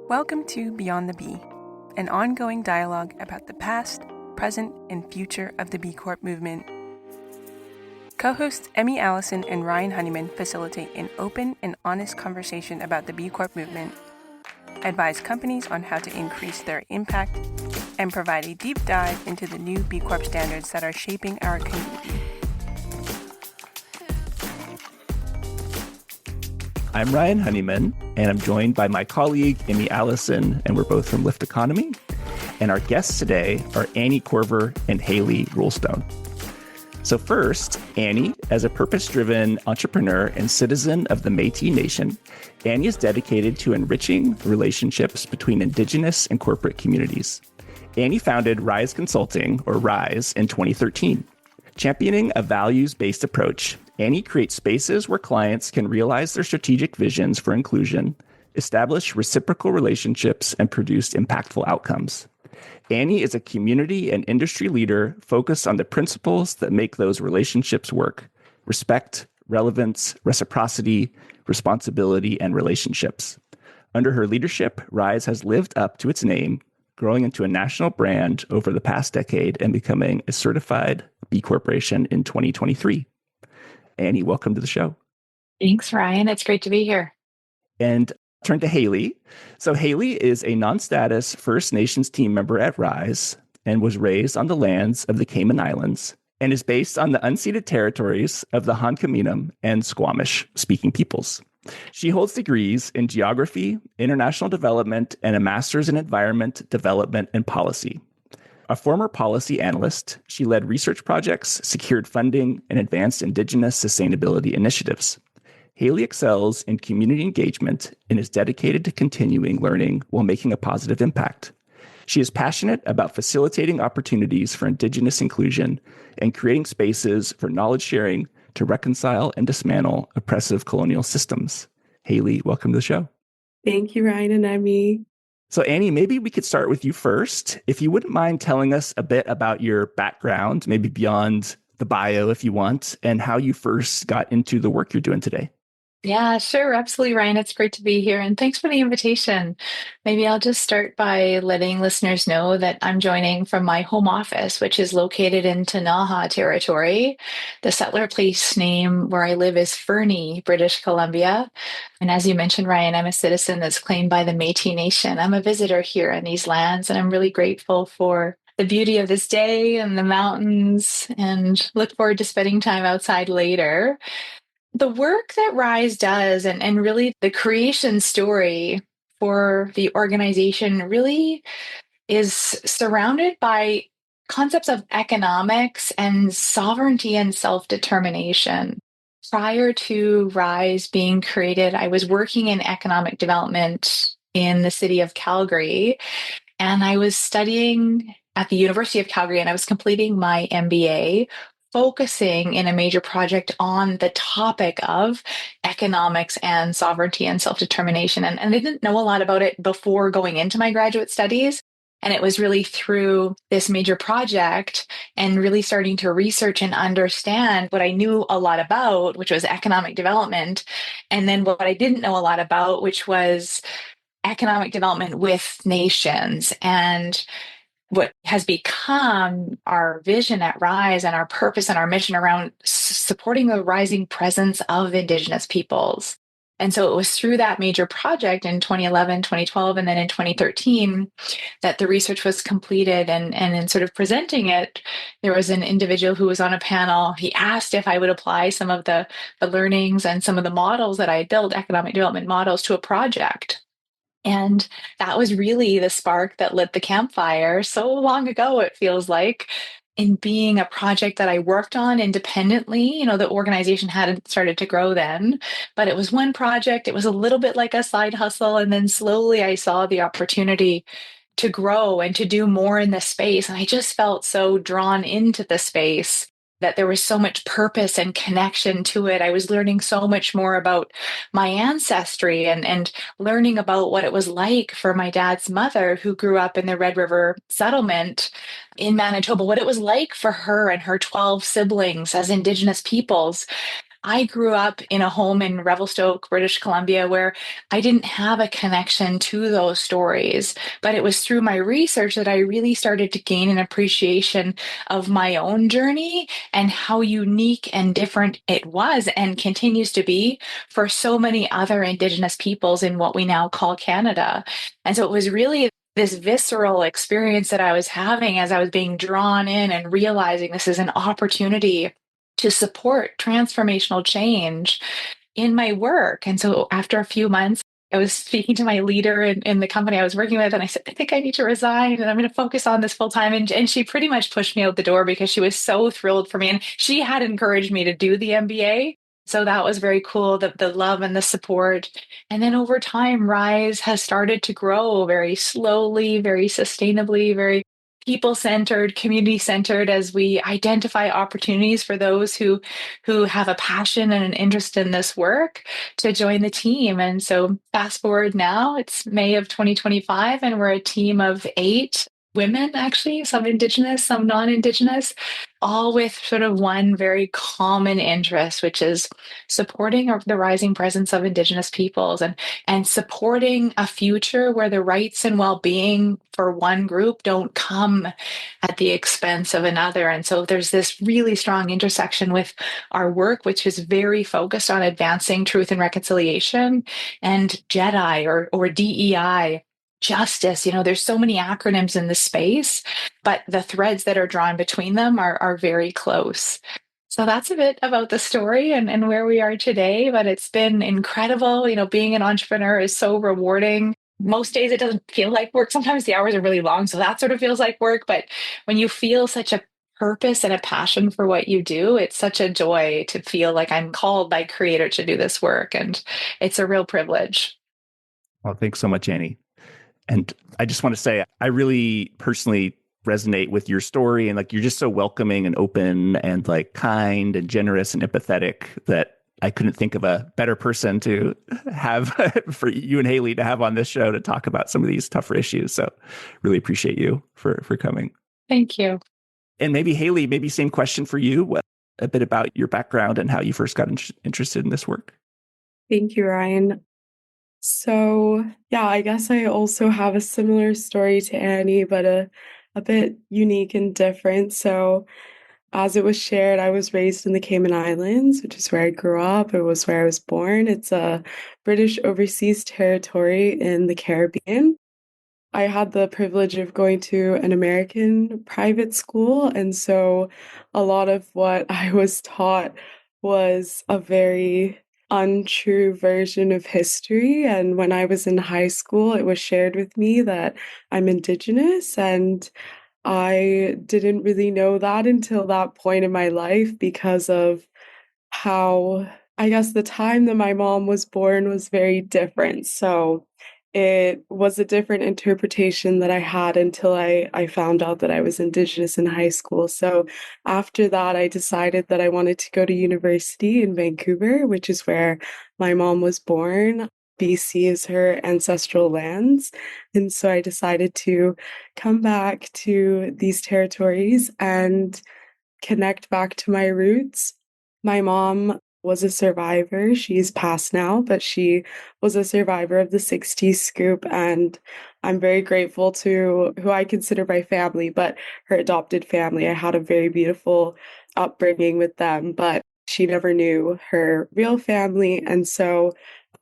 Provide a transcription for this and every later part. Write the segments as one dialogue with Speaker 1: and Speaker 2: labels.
Speaker 1: Welcome to Beyond the Bee, an ongoing dialogue about the past, present, and future of the B Corp movement. Co-hosts Emmy Allison and Ryan Honeyman facilitate an open and honest conversation about the B Corp movement, advise companies on how to increase their impact, and provide a deep dive into the new B Corp standards that are shaping our community.
Speaker 2: I'm Ryan Honeyman, and I'm joined by my colleague, Emmy Allison, and we're both from Lyft Economy. And our guests today are Annie Korver and Hayley Roulstone. So first, Annie, as a purpose-driven entrepreneur and citizen of the Métis Nation, Annie is dedicated to enriching relationships between Indigenous and corporate communities. Annie founded Rise Consulting, or Rise, in 2013. Championing a values-based approach, Annie creates spaces where clients can realize their strategic visions for inclusion, establish reciprocal relationships, and produce impactful outcomes. Annie is a community and industry leader focused on the principles that make those relationships work: respect, relevance, reciprocity, responsibility, and relationships. Under her leadership, Rise has lived up to its name, growing into a national brand over the past decade and becoming a certified B Corporation in 2023. Annie, welcome to the show.
Speaker 3: Thanks, Ryan. It's great to be here.
Speaker 2: And turn to Hayley. So Hayley is a non-status First Nations team member at Rise and was raised on the lands of the Cayman Islands and is based on the unceded territories of the Hunkaminam and Squamish-speaking peoples. She holds degrees in geography, international development, and a master's in environment, development, and policy. A former policy analyst, she led research projects, secured funding, and advanced Indigenous sustainability initiatives. Hayley excels in community engagement and is dedicated to continuing learning while making a positive impact. She is passionate about facilitating opportunities for Indigenous inclusion and creating spaces for knowledge sharing to reconcile and dismantle oppressive colonial systems. Hayley, welcome to the show.
Speaker 4: Thank you, Ryan and Emmy.
Speaker 2: So Annie, maybe we could start with you first. If you wouldn't mind telling us a bit about your background, maybe beyond the bio if you want, and how you first got into the work you're doing today.
Speaker 3: Yeah, sure. Absolutely, Ryan. It's great to be here. And thanks for the invitation. Maybe I'll just start by letting listeners know that I'm joining from my home office, which is located in Ktunaxa territory. The settler place name where I live is Fernie, British Columbia. And as you mentioned, Ryan, I'm a citizen that's claimed by the Métis Nation. I'm a visitor here on these lands, and I'm really grateful for the beauty of this day and the mountains, and look forward to spending time outside later. The work that Rise does, and really the creation story for the organization, really is surrounded by concepts of economics and sovereignty and self-determination. Prior to Rise being created, I was working in economic development in the city of Calgary, and I was studying at the University of Calgary, and I was completing my MBA, focusing in a major project on the topic of economics and sovereignty and self-determination. And I didn't know a lot about it before going into my graduate studies. And it was really through this major project and really starting to research and understand what I knew a lot about, which was economic development, and then what I didn't know a lot about, which was economic development with nations, and what has become our vision at Rise and our purpose and our mission around supporting the rising presence of Indigenous peoples. And so it was through that major project in 2011, 2012, and then in 2013 that the research was completed. And in sort of presenting it, there was an individual who was on a panel. He asked if I would apply some of the learnings and some of the models that I had built, economic development models, to a project. And that was really the spark that lit the campfire so long ago, it feels like, in being a project that I worked on independently. You know, the organization hadn't started to grow then, but it was one project. It was a little bit like a side hustle. And then slowly I saw the opportunity to grow and to do more in the space. And I just felt so drawn into the space that there was so much purpose and connection to it. I was learning so much more about my ancestry and learning about what it was like for my dad's mother, who grew up in the Red River settlement in Manitoba, what it was like for her and her 12 siblings as Indigenous peoples. I grew up in a home in Revelstoke, British Columbia, where I didn't have a connection to those stories. But it was through my research that I really started to gain an appreciation of my own journey and how unique and different it was and continues to be for so many other Indigenous peoples in what we now call Canada. And so it was really this visceral experience that I was having as I was being drawn in and realizing this is an opportunity to support transformational change in my work. And so after a few months, I was speaking to my leader in the company I was working with, and I said, I think I need to resign and I'm going to focus on this full time. And she pretty much pushed me out the door because she was so thrilled for me. And she had encouraged me to do the MBA. So that was very cool, the love and the support. And then over time, Rise has started to grow very slowly, very sustainably, very people centered, community centered as we identify opportunities for those who have a passion and an interest in this work to join the team. And so fast forward now, it's May of 2025, and we're a team of 8 women, actually, some Indigenous, some non-Indigenous, all with sort of one very common interest, which is supporting the rising presence of Indigenous peoples and supporting a future where the rights and well-being for one group don't come at the expense of another. And so there's this really strong intersection with our work, which is very focused on advancing truth and reconciliation and JEDI or DEI. Justice, there's so many acronyms in the space, but the threads that are drawn between them are very close. So that's a bit about the story and where we are today, but it's been incredible. Being an entrepreneur is so rewarding. Most days it doesn't feel like work. Sometimes the hours are really long, so that sort of feels like work. But when you feel such a purpose and a passion for what you do, it's such a joy to feel like I'm called by Creator to do this work. And it's a real privilege.
Speaker 2: Well, thanks so much, Annie. And I just want to say, I really personally resonate with your story, and like you're just so welcoming and open and like kind and generous and empathetic that I couldn't think of a better person to have for you and Hayley to have on this show to talk about some of these tougher issues. So really appreciate you for coming.
Speaker 3: Thank you.
Speaker 2: And maybe Hayley, maybe same question for you, a bit about your background and how you first got interested in this work.
Speaker 4: Thank you, Ryan. So, yeah, I guess I also have a similar story to Annie, but a bit unique and different. So, as it was shared, I was raised in the Cayman Islands, which is where I grew up. It was where I was born. It's a British overseas territory in the Caribbean. I had the privilege of going to an American private school, and so a lot of what I was taught was a very untrue version of history. And when I was in high school, it was shared with me that I'm Indigenous, and I didn't really know that until that point in my life because of how, I guess, the time that my mom was born was very different. So it was a different interpretation that I had until I found out that I was Indigenous in high school. So after that, I decided that I wanted to go to university in Vancouver, which is where my mom was born. BC is her ancestral lands. And so I decided to come back to these territories and connect back to my roots. My mom was a survivor. She's passed now, but she was a survivor of the 60s scoop. And I'm very grateful to who I consider my family, but her adopted family. I had a very beautiful upbringing with them, but she never knew her real family. And so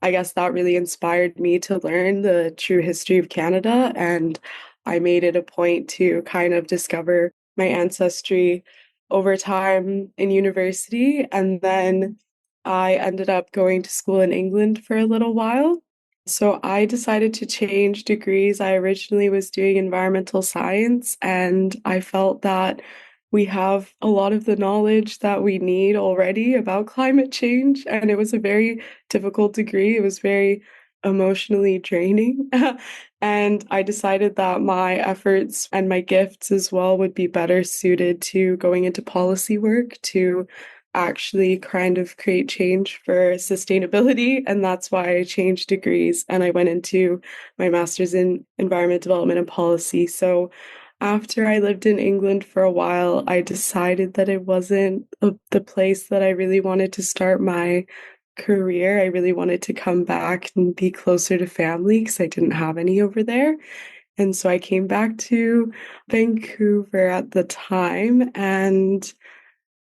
Speaker 4: I guess that really inspired me to learn the true history of Canada. And I made it a point to kind of discover my ancestry over time in university. And then I ended up going to school in England for a little while. So I decided to change degrees. I originally was doing environmental science, and I felt that we have a lot of the knowledge that we need already about climate change. And it was a very difficult degree. It was very emotionally draining. And I decided that my efforts and my gifts as well would be better suited to going into policy work to actually kind of create change for sustainability. And that's why I changed degrees and I went into my master's in environment development and policy. So after I lived in England for a while, I decided that it wasn't the place that I really wanted to start my career. I really wanted to come back and be closer to family because I didn't have any over there. And so I came back to Vancouver at the time and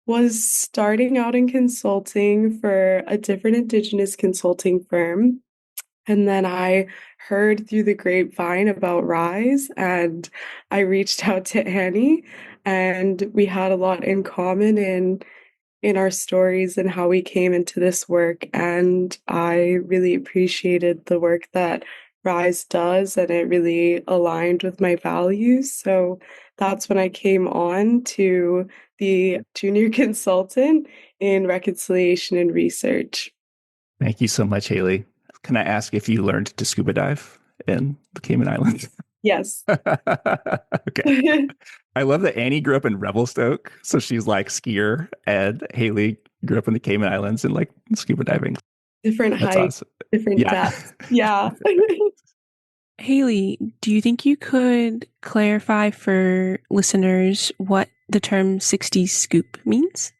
Speaker 4: was starting out in consulting for a different Indigenous consulting firm. And then I heard through the grapevine about Rise, and I reached out to Annie, and we had a lot in common in our stories and how we came into this work. And I really appreciated the work that Rise does, and it really aligned with my values. So that's when I came on to the junior consultant in reconciliation and research.
Speaker 2: Thank you so much, Hayley. Can I ask if you learned to scuba dive in the Cayman Islands?
Speaker 4: Yes.
Speaker 2: Okay. I love that Annie grew up in Revelstoke, so she's like skier, and Hayley grew up in the Cayman Islands and like scuba diving.
Speaker 4: Different
Speaker 2: That's
Speaker 4: height,
Speaker 2: awesome.
Speaker 4: different
Speaker 2: Yeah.
Speaker 4: depth. Yeah.
Speaker 1: Hayley, do you think you could clarify for listeners what the term 60s scoop means?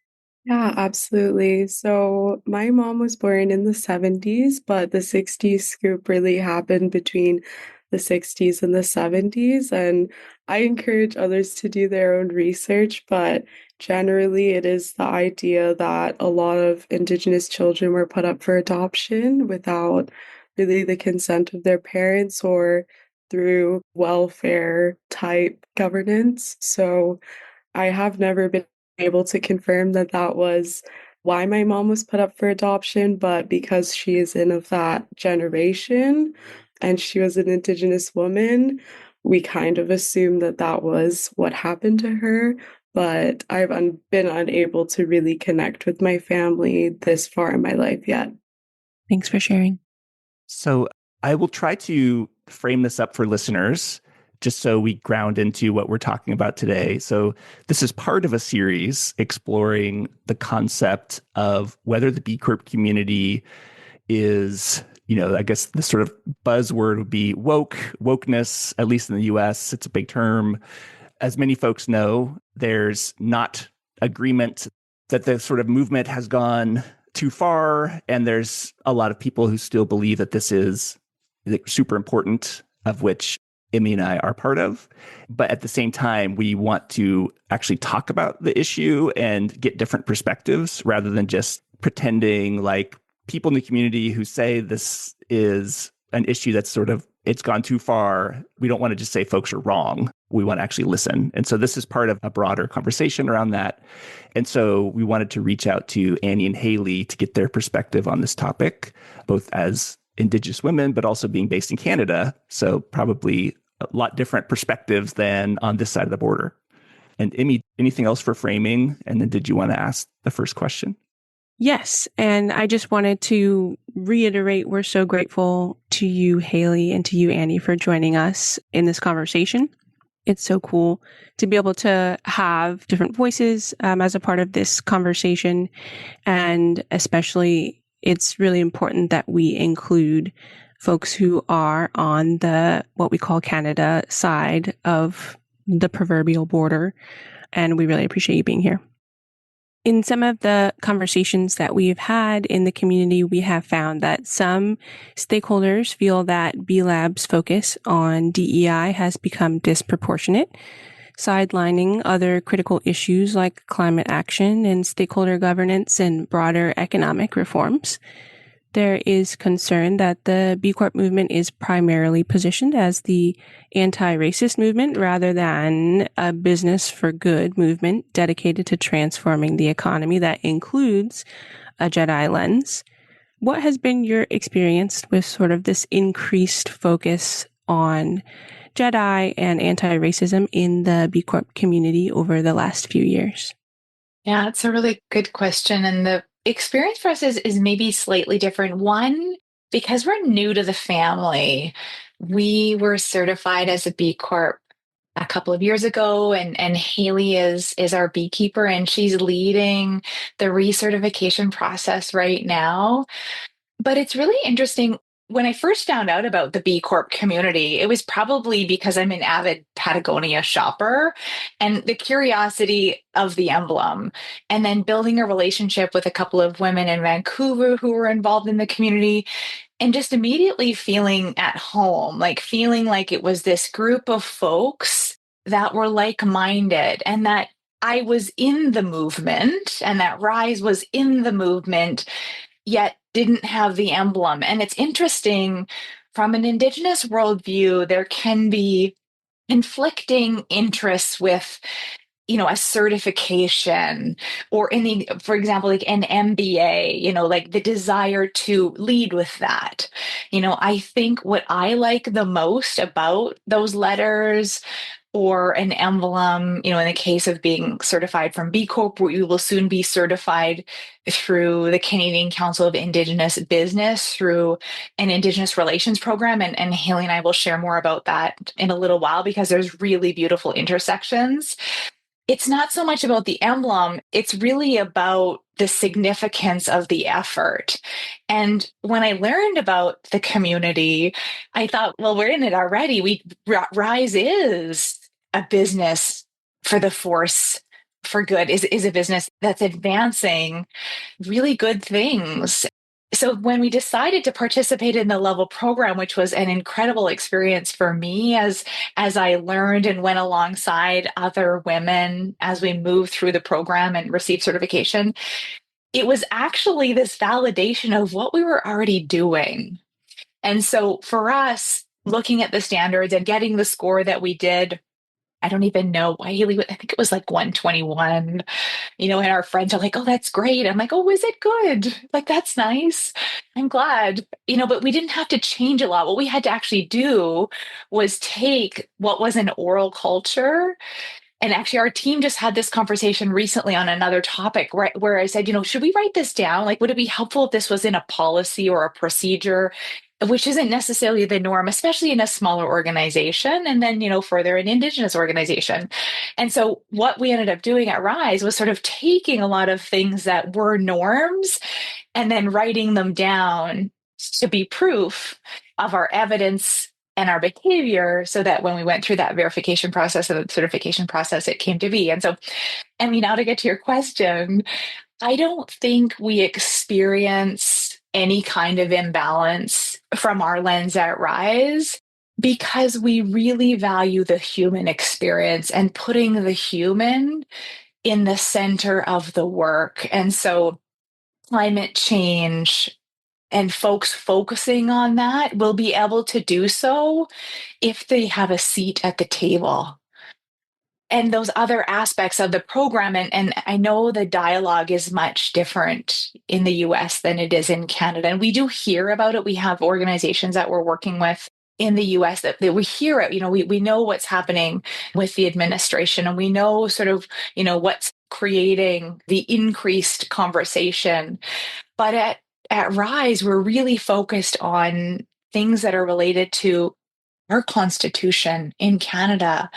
Speaker 4: Yeah, absolutely. So my mom was born in the 70s, but the 60s scoop really happened between the 60s and the 70s. And I encourage others to do their own research, but generally it is the idea that a lot of Indigenous children were put up for adoption without really the consent of their parents or through welfare type governance. So I have never been able to confirm that that was why my mom was put up for adoption, but because she is in of that generation and she was an Indigenous woman, we kind of assumed that that was what happened to her. But I've been unable to really connect with my family this far in my life yet.
Speaker 1: Thanks for sharing.
Speaker 2: So I will try to frame this up for listeners just so we ground into what we're talking about today. So this is part of a series exploring the concept of whether the B Corp community is, I guess the sort of buzzword would be wokeness, at least in the US. It's a big term. As many folks know, there's not agreement that the sort of movement has gone too far. And there's a lot of people who still believe that this is super important, of which Emmy and I are part of. But at the same time, we want to actually talk about the issue and get different perspectives rather than just pretending like people in the community who say this is an issue that's sort of, it's gone too far. We don't want to just say folks are wrong. We want to actually listen. And so this is part of a broader conversation around that. And so we wanted to reach out to Annie and Hayley to get their perspective on this topic, both as Indigenous women, but also being based in Canada. So probably a lot different perspectives than on this side of the border. And Emmy, anything else for framing? And then did you want to ask the first question?
Speaker 1: Yes. And I just wanted to reiterate, we're so grateful to you, Hayley, and to you, Annie, for joining us in this conversation. It's so cool to be able to have different voices as a part of this conversation. And especially, it's really important that we include folks who are on the, what we call Canada side of the proverbial border. And we really appreciate you being here. In some of the conversations that we've had in the community, we have found that some stakeholders feel that B Lab's focus on DEI has become disproportionate, sidelining other critical issues like climate action and stakeholder governance and broader economic reforms. There is concern that the B Corp movement is primarily positioned as the anti-racist movement rather than a business for good movement dedicated to transforming the economy that includes a Jedi lens. What has been your experience with sort of this increased focus on Jedi and anti-racism in the B Corp community over the last few years?
Speaker 3: Yeah, it's a really good question. And the experience for us is maybe slightly different. One, because we're new to the family, we were certified as a B Corp a couple of years ago, and Hayley is our beekeeper, and she's leading the recertification process right now. But it's really interesting. when I first found out about the B Corp community, it was probably because I'm an avid Patagonia shopper and the curiosity of the emblem, and then building a relationship with a couple of women in Vancouver who were involved in the community, and just immediately feeling at home, like feeling like it was this group of folks that were like minded and that I was in the movement and that Rise was in the movement yet didn't have the emblem. And it's interesting from an Indigenous worldview, there can be conflicting interests with a certification, or in the, for example, like an MBA, like the desire to lead with that. I think what I like the most about those letters or an emblem, in the case of being certified from B Corp, we will soon be certified through the Canadian Council of Indigenous Business through an Indigenous Relations program. And Hayley and I will share more about that in a little while because there's really beautiful intersections. It's not so much about the emblem, it's really about the significance of the effort. And when I learned about the community, I thought, well, we're in it already. Rise is a business for the force for good, is a business that's advancing really good things. So when we decided to participate in the level program, which was an incredible experience for me as I learned and went alongside other women as we moved through the program and received certification, it was actually this validation of what we were already doing. And so for us, looking at the standards and getting the score that we did, I don't even know why Haley, I think it was like 121, and our friends are like, oh, that's great. I'm like, oh, is it good? Like, that's nice. I'm glad, but we didn't have to change a lot. What we had to actually do was take what was an oral culture. And actually, our team just had this conversation recently on another topic where I said, should we write this down? Like, would it be helpful if this was in a policy or a procedure, which isn't necessarily the norm, especially in a smaller organization, and then, further an Indigenous organization. And so what we ended up doing at Rise was sort of taking a lot of things that were norms and then writing them down to be proof of our evidence and our behavior so that when we went through that verification process and the certification process, it came to be. And so, now to get to your question, I don't think we experience any kind of imbalance from our lens at Rise because we really value the human experience and putting the human in the center of the work. And so climate change and folks focusing on that will be able to do so if they have a seat at the table. And those other aspects of the program, and I know the dialogue is much different in the US than it is in Canada. And we do hear about it. We have organizations that we're working with in the US that we hear it. We know what's happening with the administration, and we know sort of, what's creating the increased conversation. But at Rise, we're really focused on things that are related to our constitution in Canada.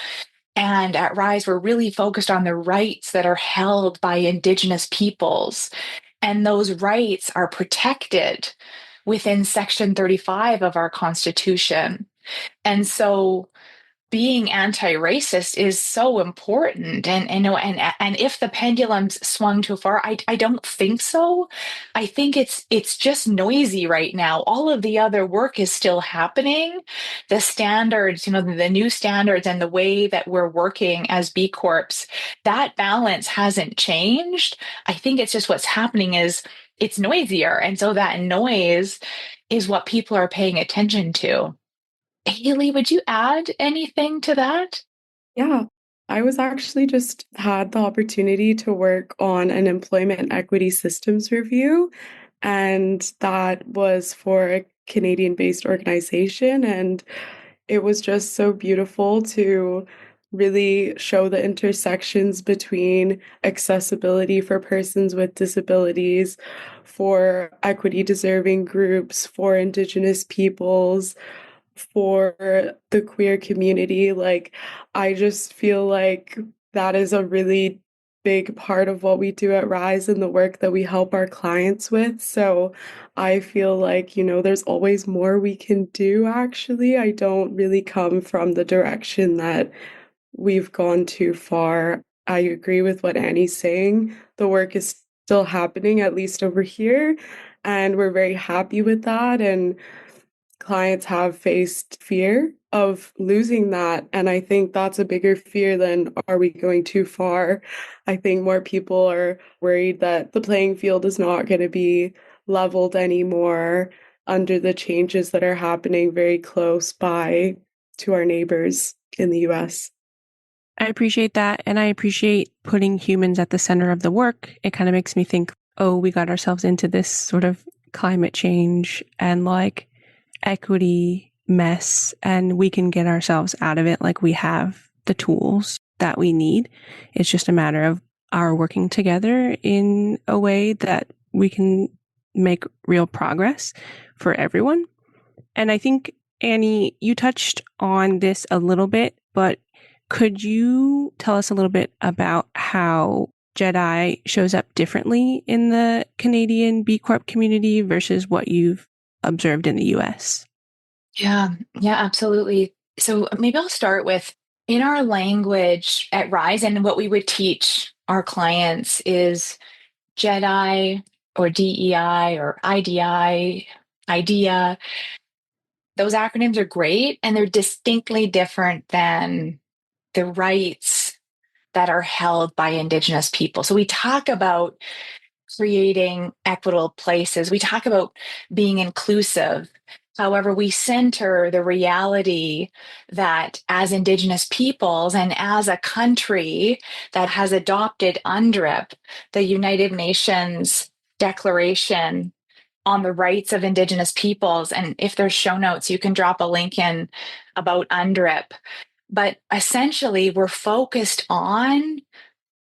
Speaker 3: And at Rise, we're really focused on the rights that are held by Indigenous peoples. And those rights are protected within Section 35 of our Constitution. And so being anti-racist is so important, and if the pendulum's swung too far, I don't think so. I think it's just noisy right now. All of the other work is still happening. The standards, the new standards and the way that we're working as B Corps, that balance hasn't changed. I think it's just what's happening is it's noisier, and so that noise is what people are paying attention to. Haley, would you add anything to that?
Speaker 4: Yeah, I was actually just had the opportunity to work on an employment equity systems review, and that was for a Canadian-based organization. And it was just so beautiful to really show the intersections between accessibility for persons with disabilities, for equity deserving groups, for Indigenous peoples, for the queer community. Like, I just feel like that is a really big part of what we do at Rise and the work that we help our clients with. So I feel like, there's always more we can do, actually. I don't really come from the direction that we've gone too far. I agree with what Annie's saying. The work is still happening, at least over here, and we're very happy with that. And clients have faced fear of losing that. And I think that's a bigger fear than are we going too far? I think more people are worried that the playing field is not going to be leveled anymore under the changes that are happening very close by to our neighbors in the US.
Speaker 1: I appreciate that. And I appreciate putting humans at the center of the work. It kind of makes me think, oh, we got ourselves into this sort of climate change and like equity mess, and we can get ourselves out of it. Like, we have the tools that we need. It's just a matter of our working together in a way that we can make real progress for everyone. And I think, Annie, you touched on this a little bit, but could you tell us a little bit about how Jedi shows up differently in the Canadian B Corp community versus what you've observed in the US?
Speaker 3: Yeah, absolutely. So maybe I'll start with, in our language at Rise, and what we would teach our clients is Jedi or DEI or IDI, IDEA. Those acronyms are great, and they're distinctly different than the rights that are held by Indigenous people. So we talk about creating equitable places. We talk about being inclusive. However, we center the reality that as Indigenous peoples and as a country that has adopted UNDRIP, the United Nations Declaration on the Rights of Indigenous Peoples, and if there's show notes, you can drop a link in about UNDRIP. But essentially, we're focused on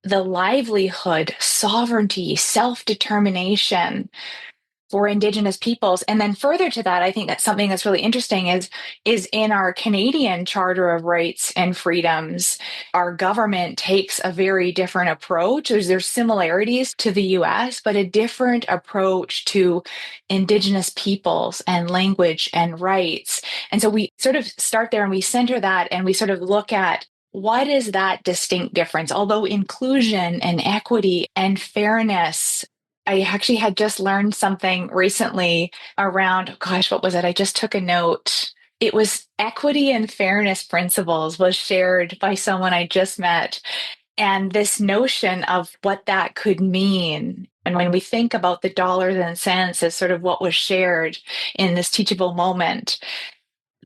Speaker 3: the livelihood, sovereignty, self-determination for Indigenous peoples. And then further to that, I think that's something that's really interesting is in our Canadian Charter of Rights and Freedoms, our government takes a very different approach. There's similarities to the US, but a different approach to Indigenous peoples and language and rights. And so we sort of start there and we center that and we sort of look at what is that distinct difference? Although inclusion and equity and fairness, I actually had just learned something recently around, gosh, what was it? I just took a note. It was equity and fairness principles was shared by someone I just met. And this notion of what that could mean. And when we think about the dollars and cents as sort of what was shared in this teachable moment,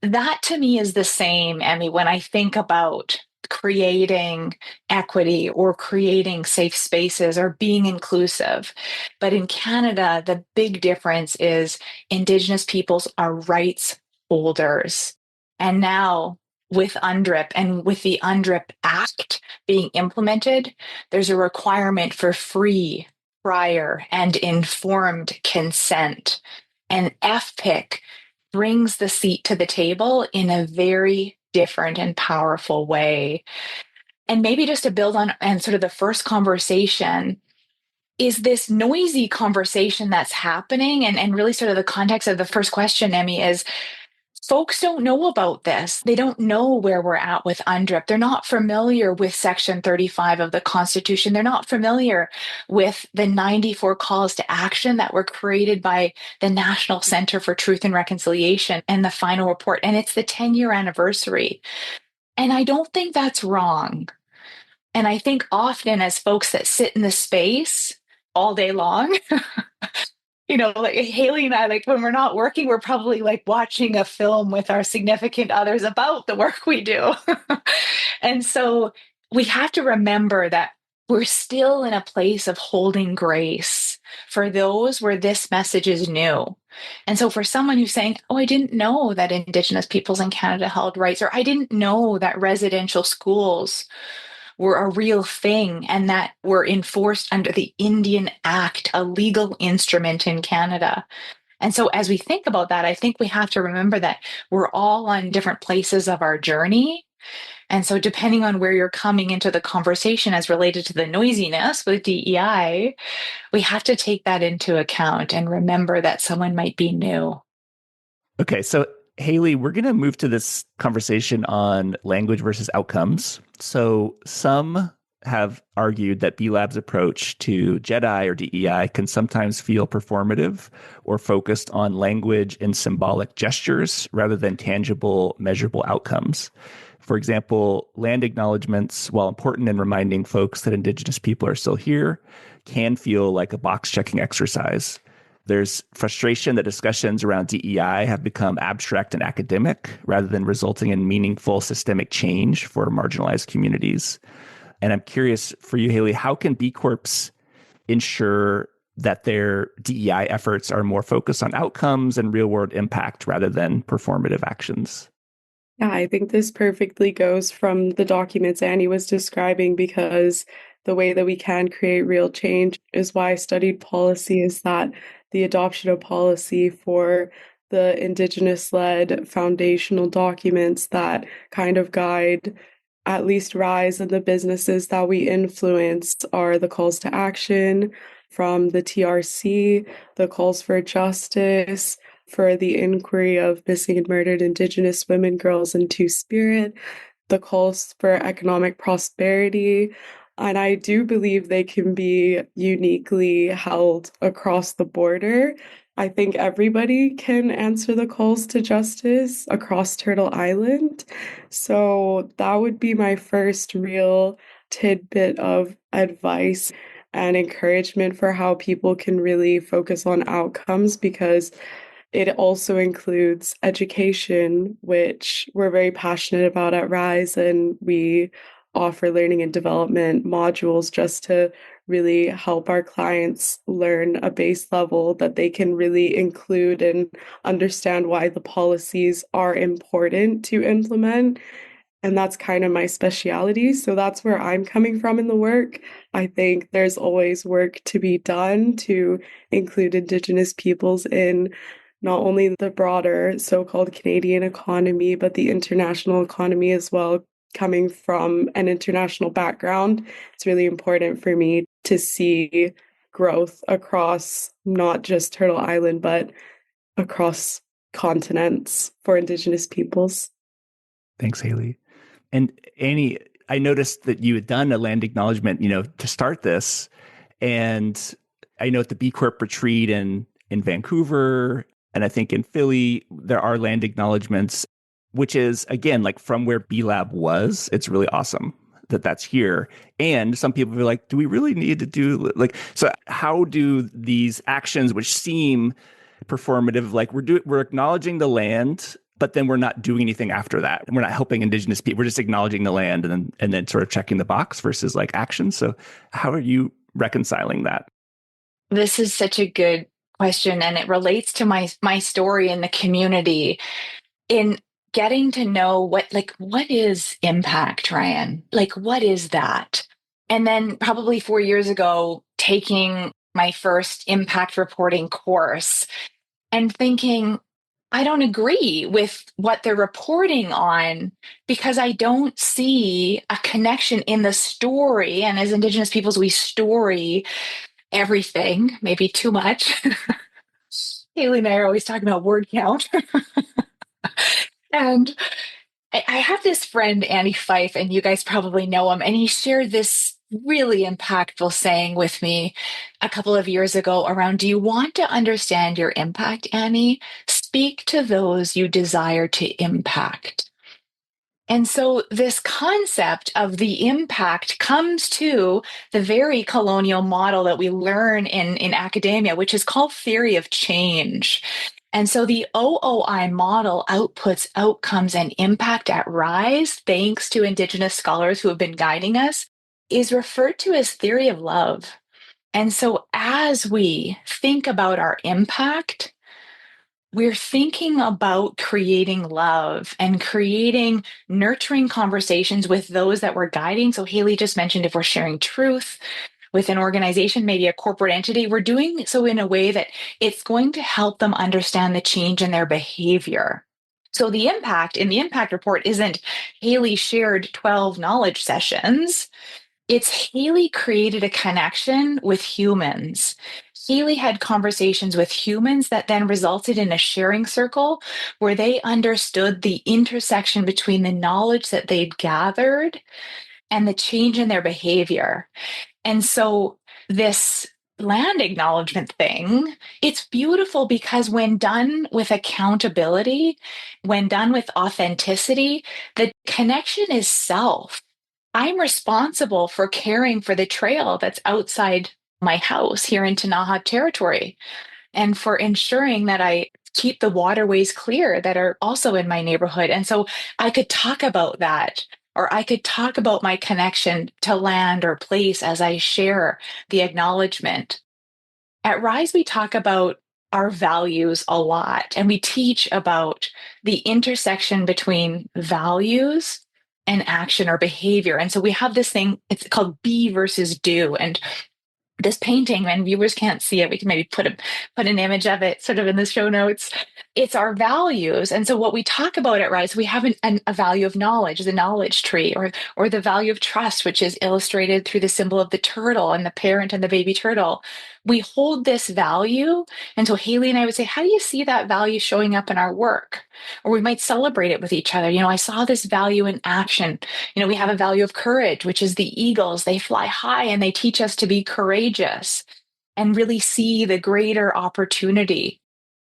Speaker 3: that to me is the same, Emmy, when I think about creating equity or creating safe spaces or being inclusive. But in Canada, the big difference is Indigenous peoples are rights holders. And now with UNDRIP and with the UNDRIP Act being implemented, there's a requirement for free, prior, and informed consent. And FPIC brings the seat to the table in a very different and powerful way. And maybe just to build on and sort of the first conversation is this noisy conversation that's happening. And really sort of the context of the first question, Emmy, is folks don't know about this. They don't know where we're at with UNDRIP. They're not familiar with Section 35 of the Constitution. They're not familiar with the 94 calls to action that were created by the National Center for Truth and Reconciliation and the final report. And it's the 10-year anniversary. And I don't think that's wrong. And I think often as folks that sit in the space all day long, like Hayley and I, like when we're not working, we're probably like watching a film with our significant others about the work we do. And so we have to remember that we're still in a place of holding grace for those where this message is new. And so for someone who's saying, oh, I didn't know that Indigenous peoples in Canada held rights, or I didn't know that residential schools were a real thing and that were enforced under the Indian Act, a legal instrument in Canada. And so as we think about that, I think we have to remember that we're all on different places of our journey. And so, depending on where you're coming into the conversation as related to the noisiness with DEI, we have to take that into account and remember that someone might be new.
Speaker 2: Okay, so Hayley, we're going to move to this conversation on language versus outcomes. So some have argued that B Lab's approach to JEDI or DEI can sometimes feel performative or focused on language and symbolic gestures rather than tangible, measurable outcomes. For example, land acknowledgements, while important in reminding folks that Indigenous people are still here, can feel like a box checking exercise. There's frustration that discussions around DEI have become abstract and academic rather than resulting in meaningful systemic change for marginalized communities. And I'm curious for you, Hayley, how can B Corps ensure that their DEI efforts are more focused on outcomes and real world impact rather than performative actions?
Speaker 4: Yeah, I think this perfectly goes from the documents Annie was describing because the way that we can create real change is why I studied policy, is that the adoption of policy for the Indigenous-led foundational documents that kind of guide at least Rise and the businesses that we influence are the calls to action from the TRC, the calls for justice, for the inquiry of missing and murdered Indigenous women, girls, and Two-Spirit, the calls for economic prosperity. And I do believe they can be uniquely held across the border. I think everybody can answer the calls to justice across Turtle Island. So that would be my first real tidbit of advice and encouragement for how people can really focus on outcomes, because it also includes education, which we're very passionate about at Rise, and we offer learning and development modules just to really help our clients learn a base level that they can really include and understand why the policies are important to implement. And that's kind of my speciality. So that's where I'm coming from in the work. I think there's always work to be done to include Indigenous peoples in not only the broader so-called Canadian economy, but the international economy as well. Coming from an international background, it's really important for me to see growth across not just Turtle Island, but across continents for Indigenous peoples.
Speaker 2: Thanks, Hayley. And Annie, I noticed that you had done a land acknowledgement, to start this. And I know at the B Corp retreat in Vancouver, and I think in Philly, there are land acknowledgements, which is, again, like from where B Lab was. It's really awesome that that's here. And some people are like, do we really need to do so how do these actions, which seem performative, like we're acknowledging the land, but then we're not doing anything after that. And we're not helping Indigenous people. We're just acknowledging the land and then sort of checking the box versus like action. So how are you reconciling that?
Speaker 3: This is such a good question, and it relates to my story in the community in getting to know what is impact, Ryan? Like, what is that? And then probably 4 years ago, taking my first impact reporting course and thinking, I don't agree with what they're reporting on because I don't see a connection in the story. And as Indigenous peoples, we story everything, maybe too much. Hayley and I are always talking about word count. And I have this friend, Andy Fife, and you guys probably know him, and he shared this really impactful saying with me a couple of years ago around, do you want to understand your impact, Annie? Speak to those you desire to impact. And so this concept of the impact comes to the very colonial model that we learn in academia, which is called theory of change. And so the OOI model outputs outcomes and impact at Rise, thanks to Indigenous scholars who have been guiding us, is referred to as theory of love. And so as we think about our impact, we're thinking about creating love and creating nurturing conversations with those that we're guiding. So Hayley just mentioned if we're sharing truth with an organization, maybe a corporate entity, we're doing so in a way that it's going to help them understand the change in their behavior. So the impact in the impact report isn't Hayley shared 12 knowledge sessions. It's Hayley created a connection with humans. Hayley had conversations with humans that then resulted in a sharing circle where they understood the intersection between the knowledge that they'd gathered and the change in their behavior. And so this land acknowledgement thing, it's beautiful because when done with accountability, when done with authenticity, the connection is self. I'm responsible for caring for the trail that's outside my house here in Tanaha territory and for ensuring that I keep the waterways clear that are also in my neighborhood. And so I could talk about that, or I could talk about my connection to land or place as I share the acknowledgement. At Rise, we talk about our values a lot, and we teach about the intersection between values and action or behavior. And so we have this thing, it's called be versus do. And this painting, and viewers can't see it, we can maybe put an image of it sort of in the show notes. It's our values. And so what we talk about at Rise, we have a value of knowledge, the knowledge tree, or the value of trust, which is illustrated through the symbol of the turtle and the parent and the baby turtle. We hold this value. And so Hayley and I would say, how do you see that value showing up in our work? Or we might celebrate it with each other. I saw this value in action. We have a value of courage, which is the eagles. They fly high and they teach us to be courageous and really see the greater opportunity.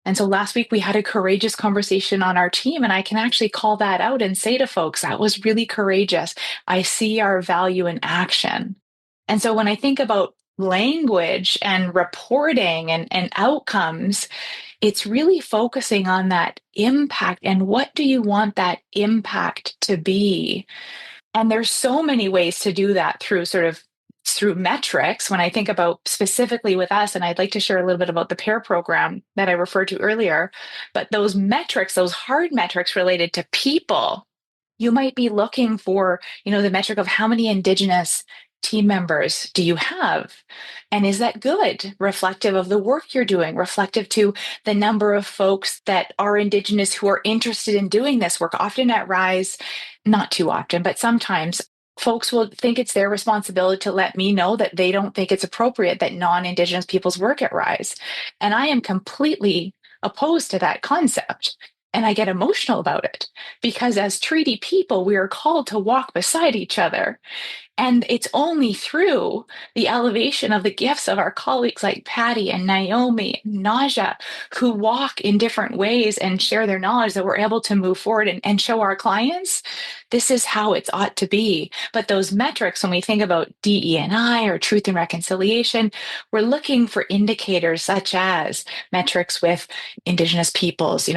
Speaker 3: And so last week we had a courageous conversation on our team, and I can actually call that out and say to folks, that was really courageous. I see our value in action. And so when I think about language and reporting and outcomes, it's really focusing on that impact and what do you want that impact to be? And there's so many ways to do that through metrics. When I think about specifically with us, and I'd like to share a little bit about the pair program that I referred to earlier, but those metrics, those hard metrics related to people, you might be looking for, the metric of how many Indigenous team members do you have? And is that good? Reflective of the work you're doing, reflective to the number of folks that are Indigenous who are interested in doing this work. Often at Rise, not too often, but sometimes folks will think it's their responsibility to let me know that they don't think it's appropriate that non-Indigenous peoples work at Rise. And I am completely opposed to that concept. And I get emotional about it because as treaty people, we are called to walk beside each other. And it's only through the elevation of the gifts of our colleagues like Patty and Naomi and Naja, who walk in different ways and share their knowledge, that we're able to move forward and show our clients this is how it ought to be. But those metrics, when we think about DE&I or truth and reconciliation, we're looking for indicators such as metrics with Indigenous peoples.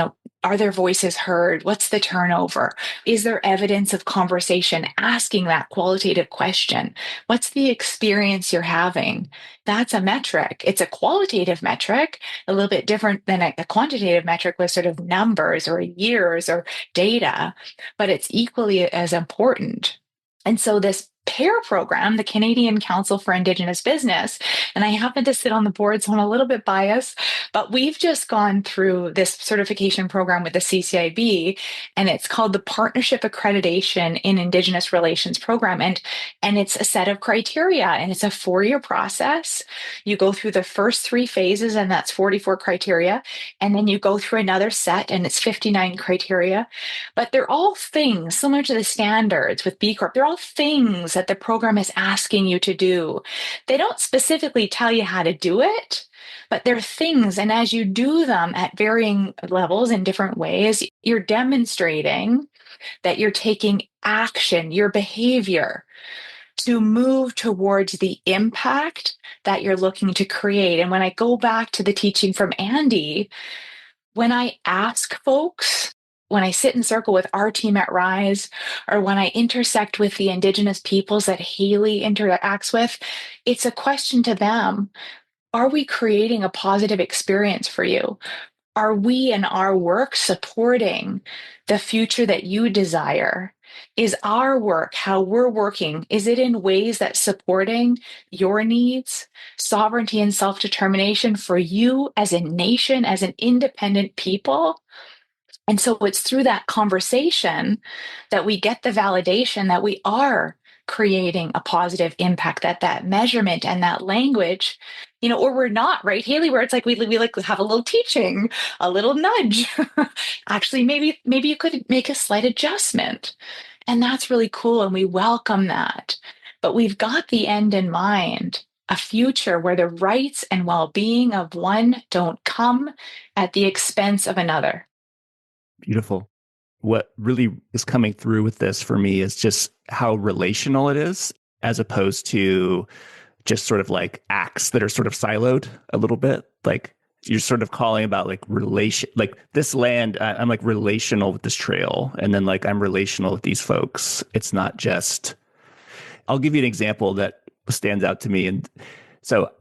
Speaker 3: Are their voices heard? What's the turnover? Is there evidence of conversation? Asking that qualitative question. What's the experience you're having? That's a metric. It's a qualitative metric, a little bit different than a quantitative metric with sort of numbers or years or data, but it's equally as important. And so this pair program, the Canadian Council for Indigenous Business, and I happen to sit on the board, so I'm a little bit biased, but we've just gone through this certification program with the CCIB, and it's called the Partnership Accreditation in Indigenous Relations Program. And it's a set of criteria, and it's a 4-year process. You go through the first 3 phases, and that's 44 criteria. And then you go through another set, and it's 59 criteria. But they're all things similar to the standards with B Corp. They're all things that the program is asking you to do. They don't specifically tell you how to do it, but they're things. And as you do them at varying levels in different ways, you're demonstrating that you're taking action, your behavior, to move towards the impact that you're looking to create. And when I go back to the teaching from Andy, when I ask folks, when I sit in circle with our team at Rise, or when I intersect with the Indigenous peoples that Hayley interacts with, it's a question to them. Are we creating a positive experience for you? Are we in our work supporting the future that you desire? Is our work, how we're working, is it in ways that's supporting your needs, sovereignty and self-determination for you as a nation, as an independent people? And so it's through that conversation that we get the validation that we are creating a positive impact, that measurement and that language, or we're not, right, Hayley, where it's like we like have a little teaching, a little nudge. Actually, maybe you could make a slight adjustment. And that's really cool. And we welcome that. But we've got the end in mind, a future where the rights and well-being of one don't come at the expense of another.
Speaker 2: Beautiful. What really is coming through with this for me is just how relational it is, as opposed to just sort of like acts that are sort of siloed a little bit. Like you're sort of calling about like relation, like this land, I'm like relational with this trail. And then like I'm relational with these folks. It's not just, I'll give you an example that stands out to me. And so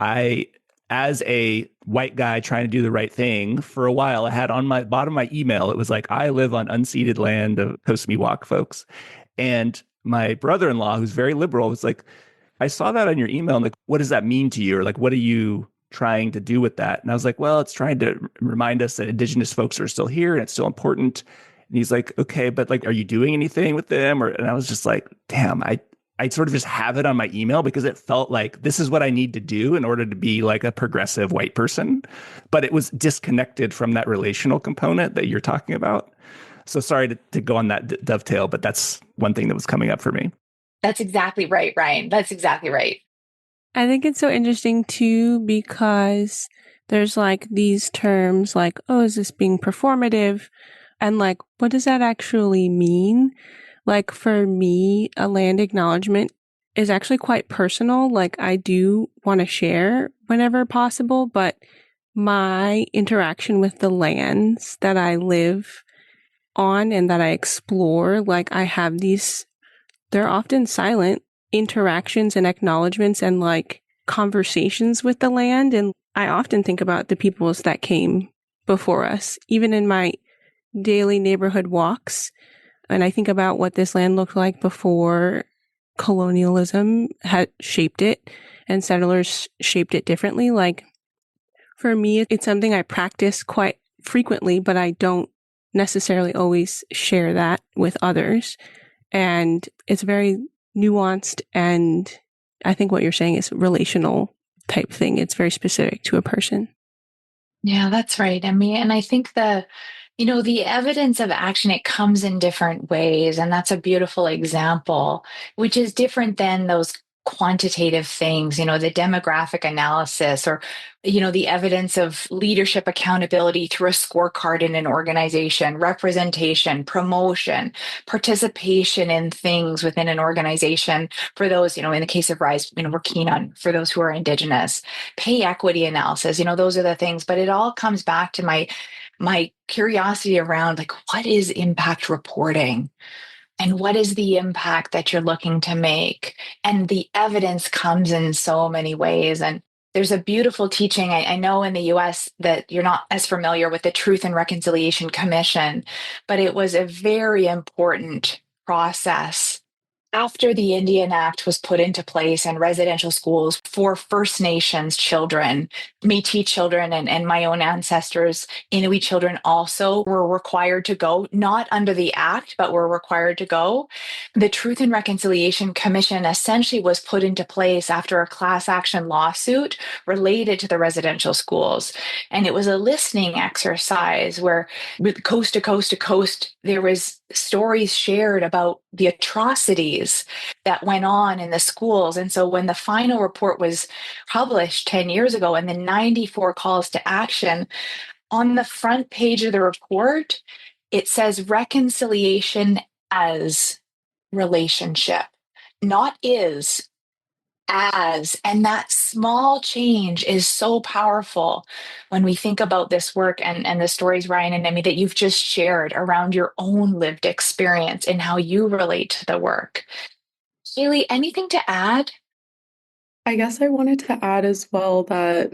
Speaker 2: as a white guy trying to do the right thing, for a while, I had on my bottom of my email, it was like, I live on unceded land of Coast Miwok folks. And my brother-in-law, who's very liberal, was like, I saw that on your email. And like, what does that mean to you? Or like, what are you trying to do with that? And I was like, well, it's trying to remind us that Indigenous folks are still here and it's still important. And he's like, okay, but like, are you doing anything with them? And I was just like, damn, I sort of just have it on my email because it felt like this is what I need to do in order to be like a progressive white person. But it was disconnected from that relational component that you're talking about. So sorry to go on that dovetail, but that's one thing that was coming up for me.
Speaker 3: That's exactly right, Ryan. That's exactly right.
Speaker 1: I think it's so interesting too, because there's like these terms like, oh, is this being performative? And like, what does that actually mean? Like for me, a land acknowledgement is actually quite personal. Like I do want to share whenever possible, but my interaction with the lands that I live on and that I explore, like I have they're often silent interactions and acknowledgements and like conversations with the land. And I often think about the peoples that came before us, even in my daily neighborhood walks. And I think about what this land looked like before colonialism had shaped it and settlers shaped it differently. Like for me, it's something I practice quite frequently, but I don't necessarily always share that with others. And it's very nuanced. And I think what you're saying is relational type thing. It's very specific to a person.
Speaker 3: Yeah, that's right, Emmy. And I think the evidence of action, it comes in different ways. And that's a beautiful example, which is different than those quantitative things, the demographic analysis or, the evidence of leadership accountability through a scorecard in an organization, representation, promotion, participation in things within an organization for those, in the case of RISE, we're keen on for those who are Indigenous, pay equity analysis, those are the things, but it all comes back to my curiosity around like what is impact reporting and what is the impact that you're looking to make, and the evidence comes in so many ways. And there's a beautiful teaching, I know in the US that you're not as familiar with the Truth and Reconciliation Commission, but it was a very important process after the Indian Act was put into place and residential schools for First Nations children, Métis children, and my own ancestors, Inuit children also were required to go, not under the Act, but were required to go. The Truth and Reconciliation Commission essentially was put into place after a class action lawsuit related to the residential schools. And it was a listening exercise where with coast to coast to coast, there was stories shared about the atrocities that went on in the schools. And so when the final report was published 10 years ago and the 94 calls to action, on the front page of the report, it says reconciliation as relationship, not is, as. And that small change is so powerful when we think about this work and the stories, Ryan and Emmy, that you've just shared around your own lived experience and how you relate to the work. Hayley, anything to add?
Speaker 4: I guess I wanted to add as well that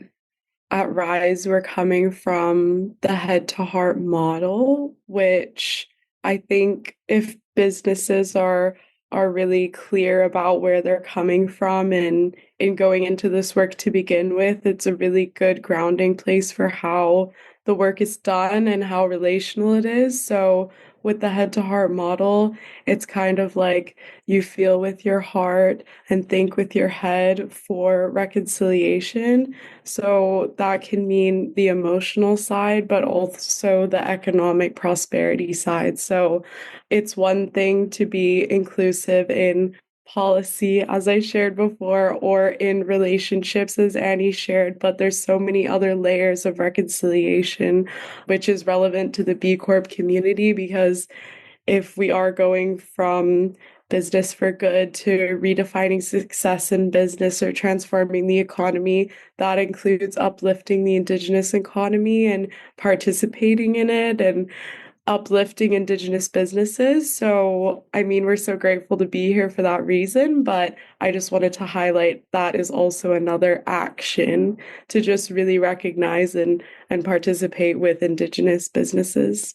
Speaker 4: at Rise, we're coming from the head to heart model, which I think if businesses are really clear about where they're coming from and in going into this work to begin with, it's a really good grounding place for how the work is done and how relational it is. So with the head to heart model, it's kind of like you feel with your heart and think with your head for reconciliation. So that can mean the emotional side, but also the economic prosperity side. So it's one thing to be inclusive in policy, as I shared before, or in relationships, as Annie shared, but there's so many other layers of reconciliation, which is relevant to the B Corp community, because if we are going from business for good to redefining success in business or transforming the economy, that includes uplifting the Indigenous economy and participating in it and uplifting Indigenous businesses. So, I mean, we're so grateful to be here for that reason, but I just wanted to highlight that is also another action to just really recognize and participate with Indigenous businesses.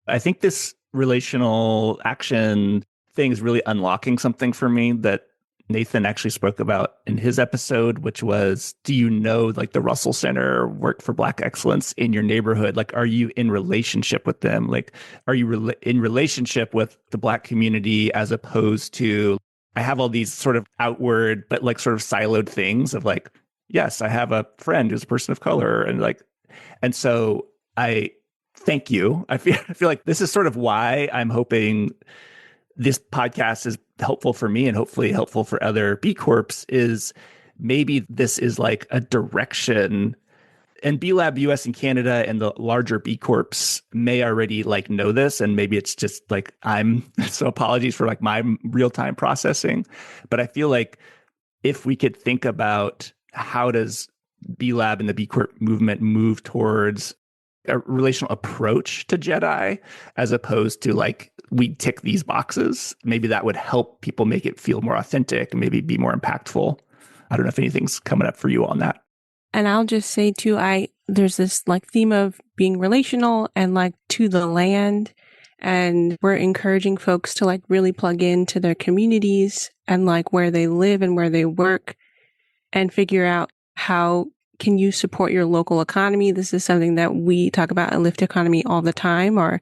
Speaker 2: I think this relational action thing is really unlocking something for me that Nathan actually spoke about in his episode, which was, do you know, like the Russell Center work for Black excellence in your neighborhood? Like, are you in relationship with them? Like, are you in relationship with the Black community, as opposed to, I have all these sort of outward, but like sort of siloed things of like, yes, I have a friend who's a person of color. And so I thank you. I feel like this is sort of why I'm hoping this podcast is helpful for me and hopefully helpful for other B Corps, is maybe this is like a direction, and B Lab US and Canada and the larger B Corps may already like know this, and maybe it's just like so apologies for like my real-time processing, but I feel like if we could think about how does B Lab and the B Corp movement move towards a relational approach to Jedi, as opposed to like, we tick these boxes, maybe that would help people make it feel more authentic and maybe be more impactful. I don't know if anything's coming up for you on that.
Speaker 1: And I'll just say too, there's this like theme of being relational and like to the land. And we're encouraging folks to like really plug into their communities and like where they live and where they work and figure out how can you support your local economy. This is something that we talk about at Lift Economy all the time. Our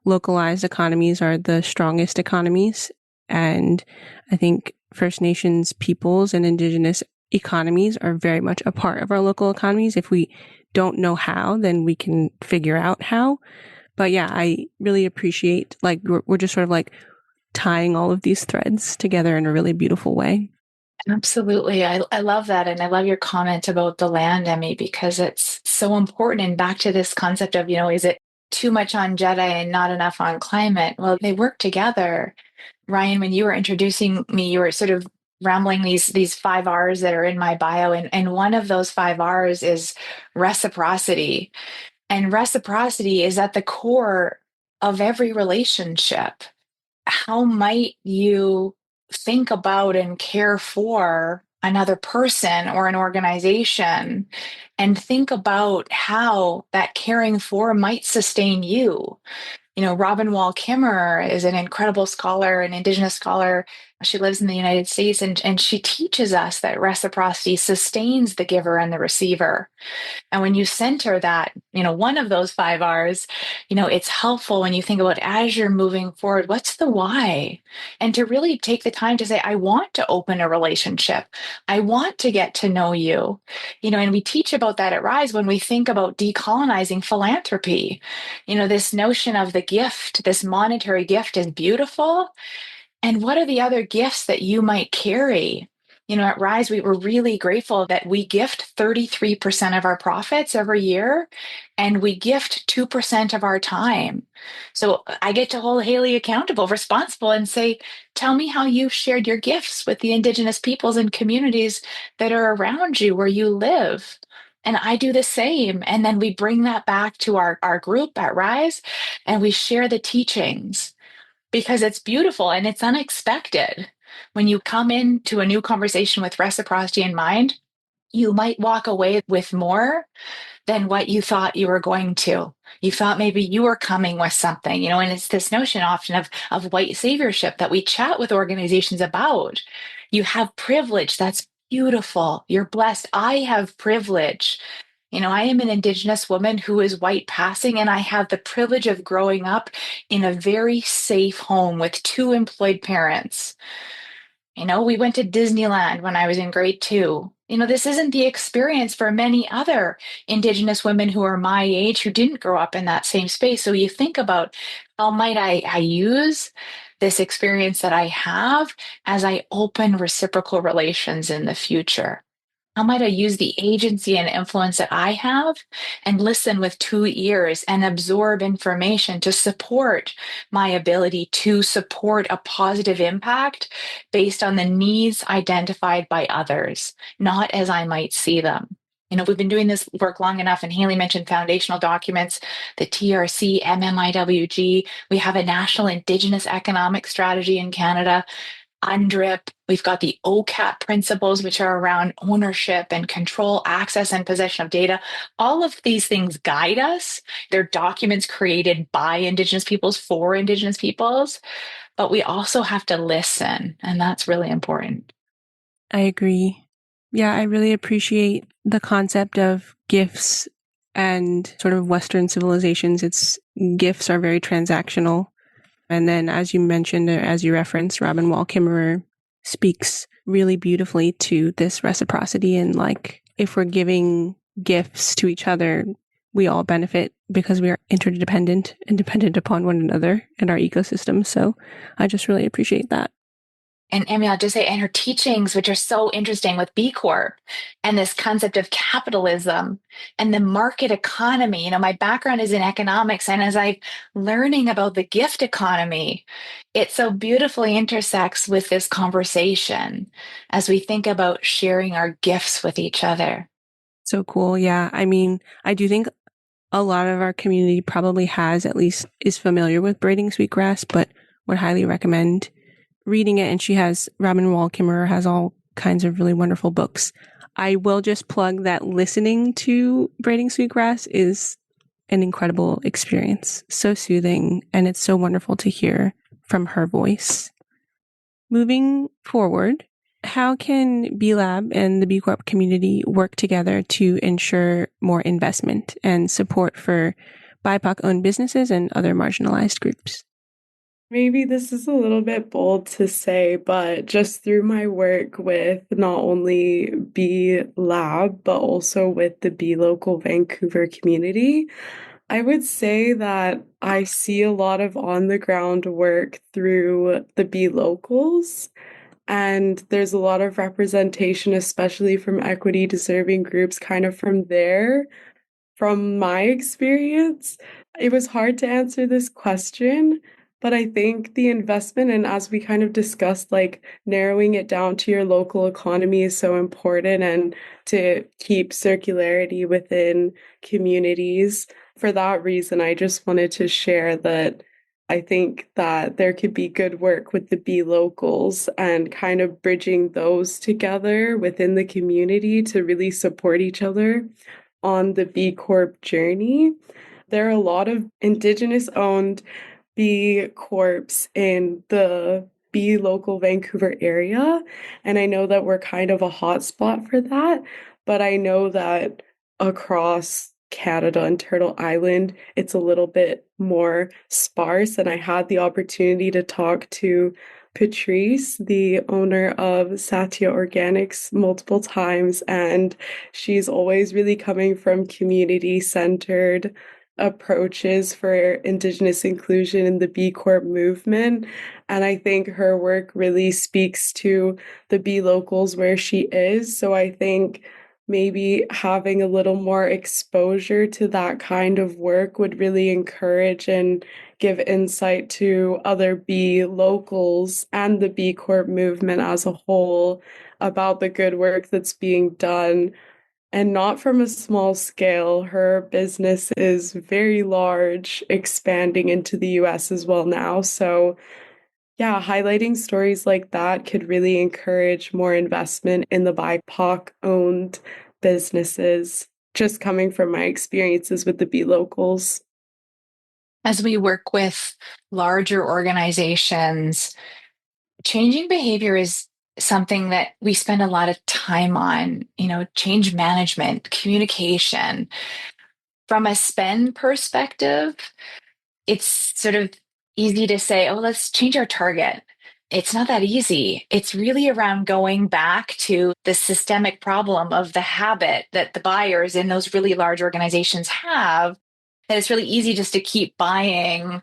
Speaker 1: localized economies are the strongest economies. And I think First Nations peoples and Indigenous economies are very much a part of our local economies. If we don't know how, then we can figure out how. But yeah, I really appreciate, like, we're just sort of like tying all of these threads together in a really beautiful way.
Speaker 3: Absolutely. I love that. And I love your comment about the land, Emmy, because it's so important. And back to this concept of, is it too much on Jedi and not enough on climate? Well, they work together. Ryan, when you were introducing me, you were sort of rambling these 5 R's that are in my bio. And one of those 5 R's is reciprocity. And reciprocity is at the core of every relationship. How might you think about and care for another person or an organization, and think about how that caring for might sustain you? Robin Wall Kimmer is an incredible scholar, an Indigenous scholar. She lives in the United States, and she teaches us that reciprocity sustains the giver and the receiver. And when you center that, one of those 5 R's, it's helpful when you think about, as you're moving forward, what's the why? And to really take the time to say, I want to open a relationship. I want to get to know you. And we teach about that at Rise when we think about decolonizing philanthropy. This notion of the gift, this monetary gift is beautiful. And what are the other gifts that you might carry? At Rise, we were really grateful that we gift 33% of our profits every year, and we gift 2% of our time. So I get to hold Hayley accountable, responsible, and say, tell me how you've shared your gifts with the Indigenous peoples and communities that are around you where you live. And I do the same. And then we bring that back to our group at Rise, and we share the teachings, because it's beautiful and it's unexpected. When you come into a new conversation with reciprocity in mind, you might walk away with more than what you thought you were going to. You thought maybe you were coming with something, and it's this notion often of white saviorship that we chat with organizations about. You have privilege. That's beautiful. You're blessed. I have privilege. I am an Indigenous woman who is white passing, and I have the privilege of growing up in a very safe home with two employed parents. We went to Disneyland when I was in grade two. This isn't the experience for many other Indigenous women who are my age who didn't grow up in that same space. So you think about how might I use this experience that I have as I open reciprocal relations in the future? How might I use the agency and influence that I have and listen with two ears and absorb information to support my ability to support a positive impact based on the needs identified by others, not as I might see them? We've been doing this work long enough, and Hayley mentioned foundational documents, the TRC, MMIWG. We have a national Indigenous economic strategy in Canada. UNDRIP. We've got the OCAP principles, which are around ownership and control, access and possession of data. All of these things guide us. They're documents created by Indigenous peoples for Indigenous peoples, but we also have to listen, and that's really important.
Speaker 1: I agree. Yeah, I really appreciate the concept of gifts and sort of Western civilizations. Gifts are very transactional. And then, as you mentioned, or as you referenced, Robin Wall Kimmerer speaks really beautifully to this reciprocity. And like, if we're giving gifts to each other, we all benefit because we are interdependent and dependent upon one another and our ecosystem. So I just really appreciate that.
Speaker 3: And Emmy, I'll just say, and her teachings, which are so interesting with B Corp and this concept of capitalism and the market economy. My background is in economics, and as I'm learning about the gift economy, it so beautifully intersects with this conversation as we think about sharing our gifts with each other.
Speaker 1: So cool. Yeah. I mean, I do think a lot of our community probably has, at least is familiar with braiding sweetgrass, but would highly recommend reading it. And Robin Wall Kimmerer has all kinds of really wonderful books. I will just plug that listening to Braiding Sweetgrass is an incredible experience. So soothing, and it's so wonderful to hear from her voice. Moving forward, how can B Lab and the B Corp community work together to ensure more investment and support for BIPOC-owned businesses and other marginalized groups?
Speaker 4: Maybe this is a little bit bold to say, but just through my work with not only B Lab, but also with the B Local Vancouver community, I would say that I see a lot of on the ground work through the B Locals. And there's a lot of representation, especially from equity deserving groups, kind of from there. From my experience, it was hard to answer this question, but I think the investment, and as we kind of discussed, like narrowing it down to your local economy is so important, and to keep circularity within communities. For that reason, I just wanted to share that I think that there could be good work with the B locals and kind of bridging those together within the community to really support each other on the B Corp journey. There are a lot of Indigenous-owned B Corps in the B local Vancouver area, and I know that we're kind of a hotspot for that, but I know that across Canada and Turtle Island, it's a little bit more sparse, and I had the opportunity to talk to Patrice, the owner of Satya Organics, multiple times, and she's always really coming from community-centered approaches for Indigenous inclusion in the B Corp movement. And I think her work really speaks to the B locals where she is. So I think maybe having a little more exposure to that kind of work would really encourage and give insight to other B locals and the B Corp movement as a whole about the good work that's being done. And not from a small scale. Her business is very large, expanding into the US as well now. So, yeah, highlighting stories like that could really encourage more investment in the BIPOC owned businesses, just coming from my experiences with the B locals.
Speaker 3: As we work with larger organizations, changing behavior is something that we spend a lot of time on, change management, communication. From a spend perspective, it's sort of easy to say, oh, let's change our target. It's not that easy. It's really around going back to the systemic problem of the habit that the buyers in those really large organizations have. That it's really easy just to keep buying.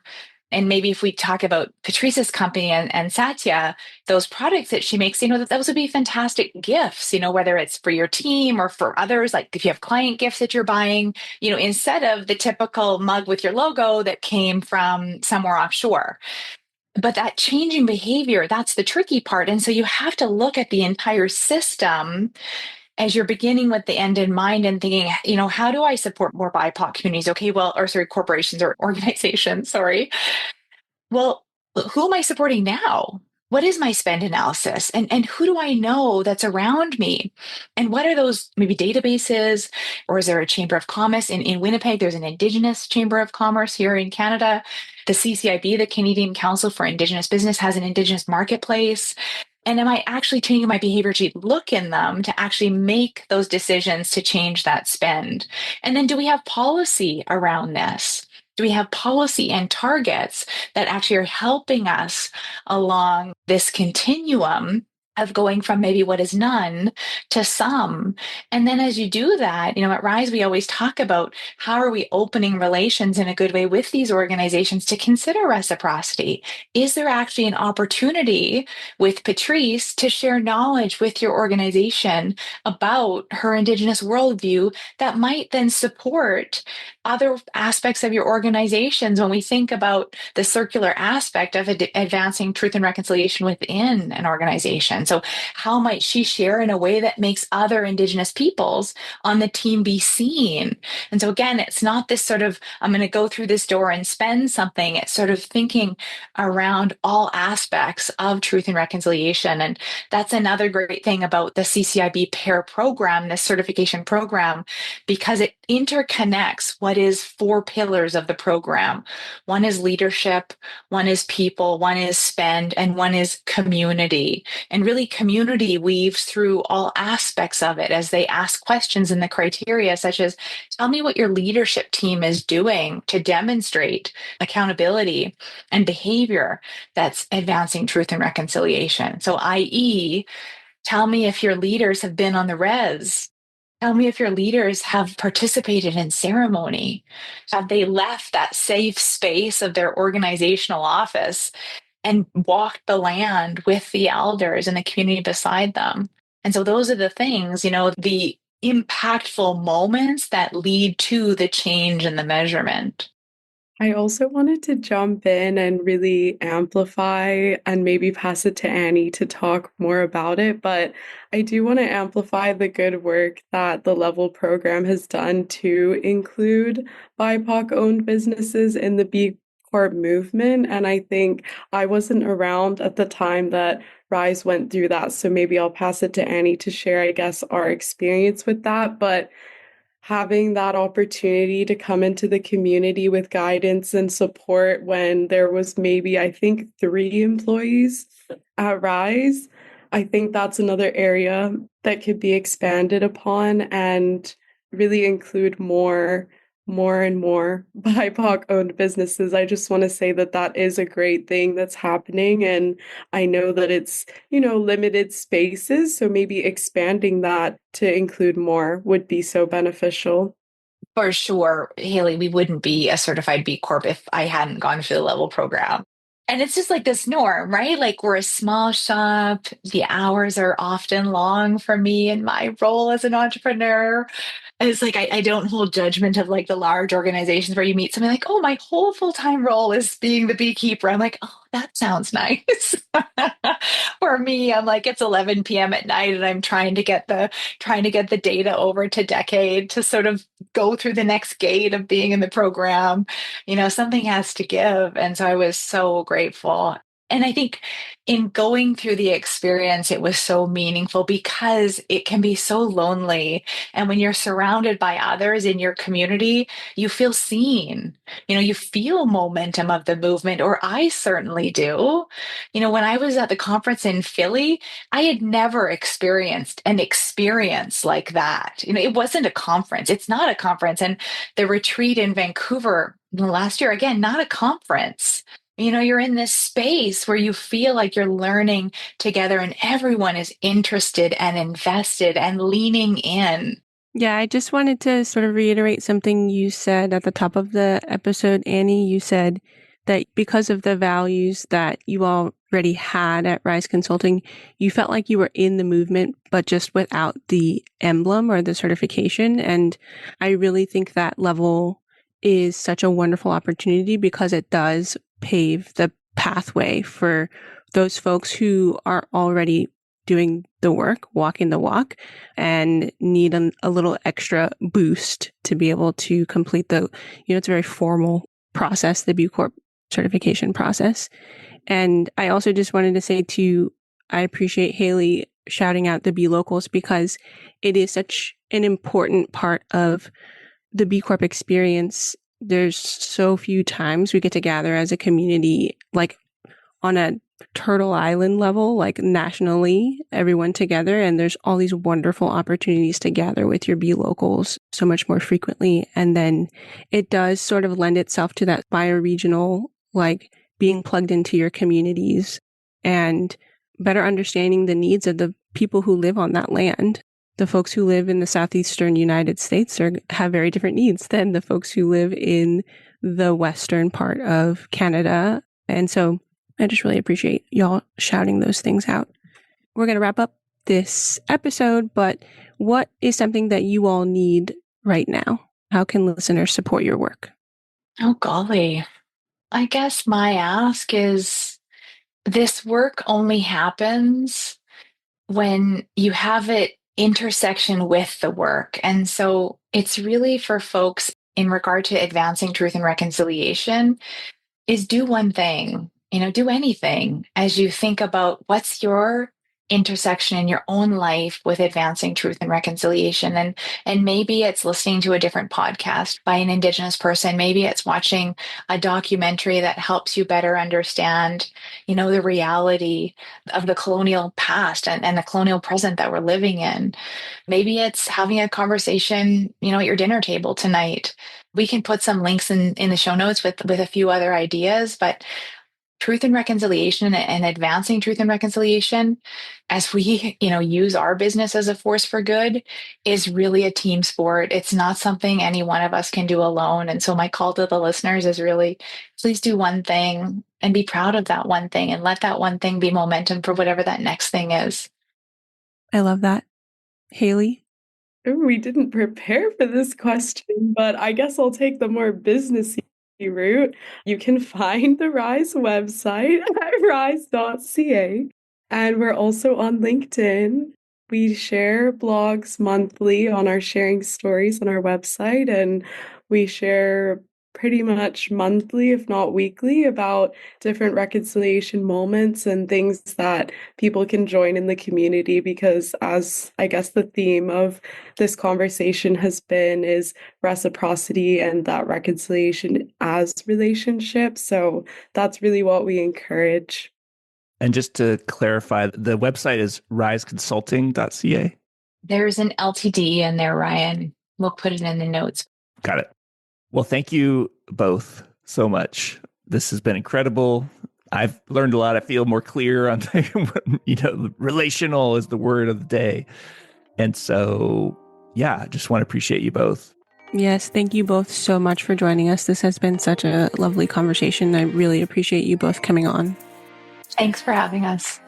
Speaker 3: And maybe if we talk about Patrice's company and Satya, those products that she makes, that those would be fantastic gifts, whether it's for your team or for others, like if you have client gifts that you're buying, instead of the typical mug with your logo that came from somewhere offshore. But that changing behavior, that's the tricky part. And so you have to look at the entire system as you're beginning with the end in mind and thinking, how do I support more BIPOC communities? Okay, well, or sorry, corporations or organizations, sorry. Well, who am I supporting now? What is my spend analysis? And who do I know that's around me? And what are those maybe databases? Or is there a Chamber of Commerce? In Winnipeg, there's an Indigenous Chamber of Commerce here in Canada. The CCIB, the Canadian Council for Indigenous Business, has an Indigenous marketplace. And am I actually changing my behavior to look in them to actually make those decisions to change that spend? And then do we have policy around this? Do we have policy and targets that actually are helping us along this continuum of going from maybe what is none to some? And then as you do that, at Rise, we always talk about how are we opening relations in a good way with these organizations to consider reciprocity? Is there actually an opportunity with Patrice to share knowledge with your organization about her Indigenous worldview that might then support other aspects of your organizations when we think about the circular aspect of advancing truth and reconciliation within an organization? So how might she share in a way that makes other Indigenous peoples on the team be seen? And so again, it's not this sort of, I'm going to go through this door and spend something. It's sort of thinking around all aspects of truth and reconciliation. And that's another great thing about the CCIB PAIR program, this certification program, because it interconnects what is 4 pillars of the program. One is leadership, one is people, one is spend, and one is community. And really, community weaves through all aspects of it as they ask questions in the criteria, such as, tell me what your leadership team is doing to demonstrate accountability and behavior that's advancing truth and reconciliation. So, i.e., tell me if your leaders have been on the res. Tell me if your leaders have participated in ceremony. Have they left that safe space of their organizational office and walked the land with the elders and the community beside them? And so those are the things, the impactful moments that lead to the change in the measurement.
Speaker 4: I also wanted to jump in and really amplify and maybe pass it to Annie to talk more about it. But I do want to amplify the good work that the Level program has done to include BIPOC-owned businesses in the B Corp movement. And I think I wasn't around at the time that Rise went through that. So maybe I'll pass it to Annie to share, I guess, our experience with that. But having that opportunity to come into the community with guidance and support when there was maybe, I think, 3 employees at Rise, I think that's another area that could be expanded upon and really include more and more BIPOC-owned businesses. I just want to say that that is a great thing that's happening. And I know that it's, limited spaces. So maybe expanding that to include more would be so beneficial.
Speaker 3: For sure, Hayley, we wouldn't be a certified B Corp if I hadn't gone through the Level program. And it's just like this norm, right? Like we're a small shop. The hours are often long for me in my role as an entrepreneur. And it's like I don't hold judgment of like the large organizations where you meet somebody like, oh, my whole full-time role is being the beekeeper. I'm like, oh, that sounds nice. For me, I'm like, it's 11 p.m. at night and I'm trying to get the data over to Decade to sort of go through the next gate of being in the program. Something has to give. And so I was so grateful. And I think in going through the experience, it was so meaningful because it can be so lonely. And when you're surrounded by others in your community, you feel seen. You feel momentum of the movement, or I certainly do. When I was at the conference in Philly, I had never experienced an experience like that. It wasn't a conference. It's not a conference. And the retreat in Vancouver last year, again, not a conference. You're in this space where you feel like you're learning together and everyone is interested and invested and leaning in.
Speaker 1: Yeah, I just wanted to sort of reiterate something you said at the top of the episode, Annie. You said that because of the values that you already had at Rise Consulting, you felt like you were in the movement, but just without the emblem or the certification. And I really think that level is such a wonderful opportunity because it does pave the pathway for those folks who are already doing the work, walking the walk, and need a little extra boost to be able to complete it's a very formal process, the B Corp certification process. And I also just wanted to say I appreciate Hayley shouting out the B locals because it is such an important part of the B Corp experience. There's so few times we get to gather as a community, like on a Turtle Island level, like nationally, everyone together. And there's all these wonderful opportunities to gather with your B locals so much more frequently. And then it does sort of lend itself to that bioregional, like being plugged into your communities and better understanding the needs of the people who live on that land. The folks who live in the southeastern United States have very different needs than the folks who live in the western part of Canada. And so I just really appreciate y'all shouting those things out. We're going to wrap up this episode, but what is something that you all need right now? How can listeners support your work?
Speaker 3: Oh, golly. I guess my ask is this work only happens when you have it intersection with the work. And so it's really for folks in regard to advancing truth and reconciliation is do one thing, do anything as you think about what's your intersection in your own life with advancing truth and reconciliation. And maybe it's listening to a different podcast by an Indigenous person. Maybe it's watching a documentary that helps you better understand, the reality of the colonial past and the colonial present that we're living in. Maybe it's having a conversation, at your dinner table tonight. We can put some links in the show notes with a few other ideas, but truth and reconciliation and advancing truth and reconciliation as we, use our business as a force for good is really a team sport. It's not something any one of us can do alone. And so my call to the listeners is really, please do one thing and be proud of that one thing and let that one thing be momentum for whatever that next thing is.
Speaker 1: I love that. Hayley?
Speaker 4: We didn't prepare for this question, but I guess I'll take the more businessy route. You can find the Rise website at rise.ca, and we're also on LinkedIn. We share blogs monthly on our sharing stories on our website, and we share pretty much monthly, if not weekly, about different reconciliation moments and things that people can join in the community, because as I guess the theme of this conversation has been is reciprocity and that reconciliation as relationship. So that's really what we encourage.
Speaker 2: And just to clarify, the website is riseconsulting.ca.
Speaker 3: There's an LTD in there, Ryan. We'll put it in the notes.
Speaker 2: Got it. Well, thank you both so much. This has been incredible. I've learned a lot. I feel more clear on, relational is the word of the day. And so, I just want to appreciate you both.
Speaker 1: Yes, thank you both so much for joining us. This has been such a lovely conversation. I really appreciate you both coming on.
Speaker 3: Thanks for having us.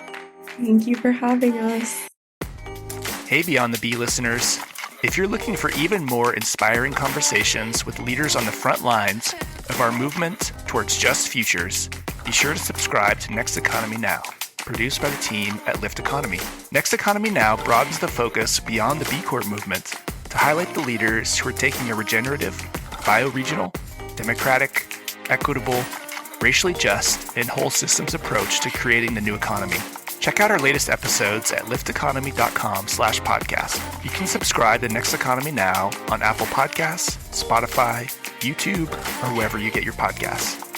Speaker 4: Thank you for having us.
Speaker 2: Hey, Beyond the Bee listeners. If you're looking for even more inspiring conversations with leaders on the front lines of our movement towards just futures, be sure to subscribe to Next Economy Now, produced by the team at Lift Economy. Next Economy Now broadens the focus beyond the B Corp movement to highlight the leaders who are taking a regenerative, bioregional, democratic, equitable, racially just, and whole systems approach to creating the new economy. Check out our latest episodes at lifteconomy.com/podcast. You can subscribe to Next Economy Now on Apple Podcasts, Spotify, YouTube, or wherever you get your podcasts.